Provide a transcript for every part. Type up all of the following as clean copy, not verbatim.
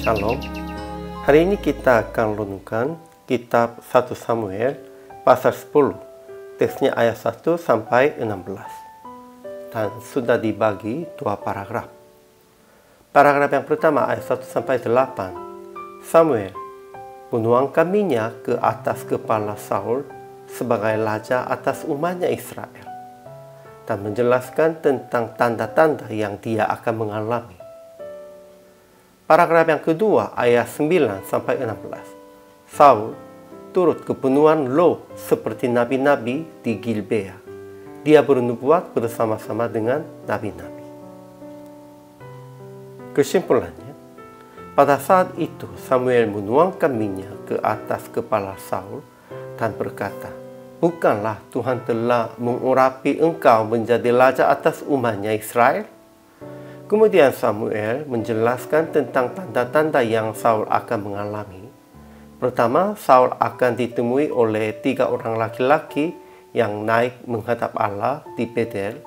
Shalom. Hari ini kita akan renungkan kitab 1 Samuel pasal 10. Teksnya ayat 1 sampai 16. Dan sudah dibagi dua paragraf. Paragraf yang pertama ayat 1 sampai 8. Samuel menuangkan minyak ke atas kepala Saul sebagai raja atas umatnya Israel dan menjelaskan tentang tanda-tanda yang dia akan mengalami. Paragraf yang kedua ayat 9 sampai 16. Saul turut kepenuhan roh seperti nabi-nabi di Gilbea. Dia bernubuat bersama-sama dengan nabi-nabi. Kesimpulannya, pada saat itu Samuel menuangkan minyak ke atas kepala Saul dan berkata, "Bukanlah Tuhan telah mengurapi engkau menjadi raja atas umatnya Israel?" Kemudian Samuel menjelaskan tentang tanda-tanda yang Saul akan mengalami. Pertama, Saul akan ditemui oleh 3 orang laki-laki yang naik menghadap Allah di Betel.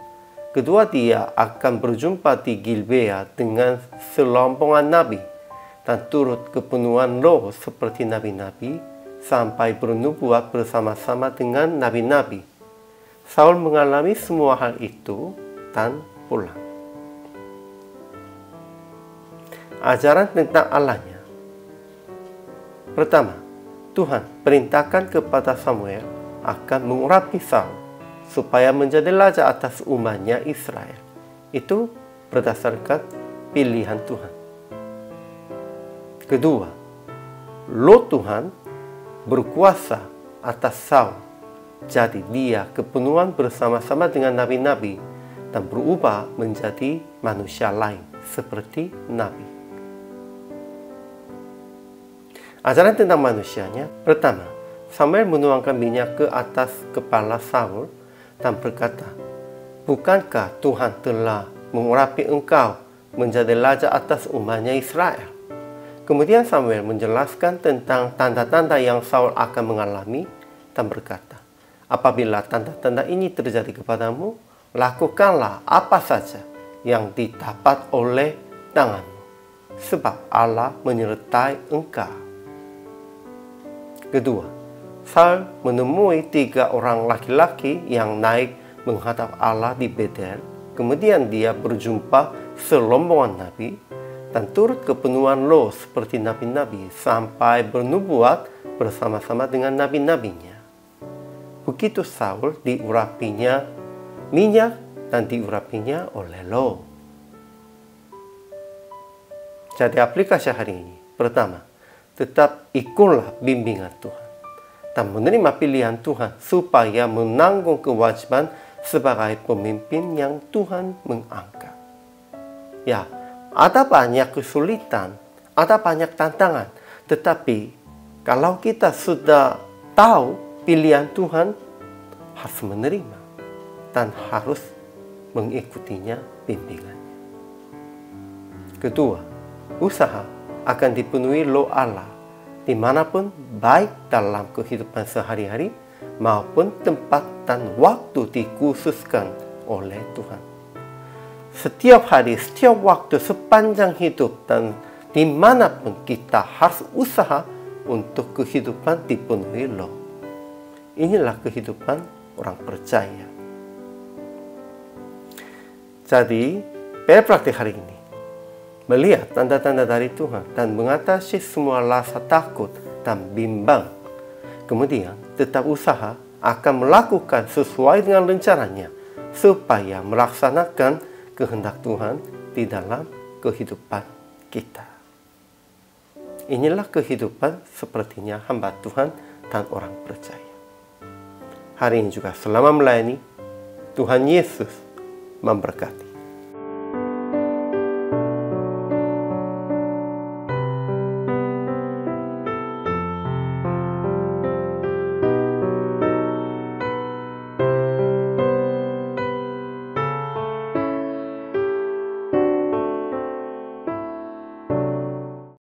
Kedua, dia akan berjumpa di Gilbea dengan selompongan nabi dan turut kepenuhan roh seperti nabi-nabi sampai bernubuat bersama-sama dengan nabi-nabi. Saul mengalami semua hal itu dan pulang. Ajaran tentang Allahnya. Pertama, Tuhan perintahkan kepada Samuel akan mengurapi Saul supaya menjadi raja atas umatnya Israel. Itu berdasarkan pilihan Tuhan. Kedua, roh Tuhan berkuasa atas Saul. Jadi dia kepenuhan bersama-sama dengan nabi-nabi dan berubah menjadi manusia lain seperti nabi. Ajaran tentang manusianya. Pertama, Samuel menuangkan minyak ke atas kepala Saul dan berkata, "Bukankah Tuhan telah mengurapi engkau menjadi raja atas umatnya Israel?" Kemudian Samuel menjelaskan tentang tanda-tanda yang Saul akan mengalami dan berkata, "Apabila tanda-tanda ini terjadi kepadamu, lakukanlah apa saja yang didapat oleh tanganmu, sebab Allah menyertai engkau." Kedua, Saul menemui 3 orang laki-laki yang naik menghadap Allah di Betel. Kemudian dia berjumpa serombongan nabi dan turut kepenuhan roh seperti nabi-nabi sampai bernubuat bersama-sama dengan nabi-nabinya. Begitu Saul diurapinya minyak dan diurapinya oleh roh. Jadi aplikasi hari ini. Pertama, tetap ikutlah bimbingan Tuhan dan menerima pilihan Tuhan supaya menanggung kewajiban sebagai pemimpin yang Tuhan mengangkat. Ya, ada banyak kesulitan, ada banyak tantangan, tetapi kalau kita sudah tahu pilihan Tuhan, harus menerima dan harus mengikutinya bimbingannya. Kedua, usaha akan dipenuhi roh Allah dimanapun, baik dalam kehidupan sehari-hari maupun tempat dan waktu dikhususkan oleh Tuhan. Setiap hari, setiap waktu, sepanjang hidup dan dimanapun kita harus usaha untuk kehidupan dipenuhi roh. Inilah kehidupan orang percaya. Jadi, pada praktik hari ini, melihat tanda-tanda dari Tuhan dan mengatasi semua rasa takut dan bimbang. Kemudian tetap usaha akan melakukan sesuai dengan rencananya supaya melaksanakan kehendak Tuhan di dalam kehidupan kita. Inilah kehidupan sepertinya hamba Tuhan dan orang percaya. Hari ini juga selama melayani, Tuhan Yesus memberkati.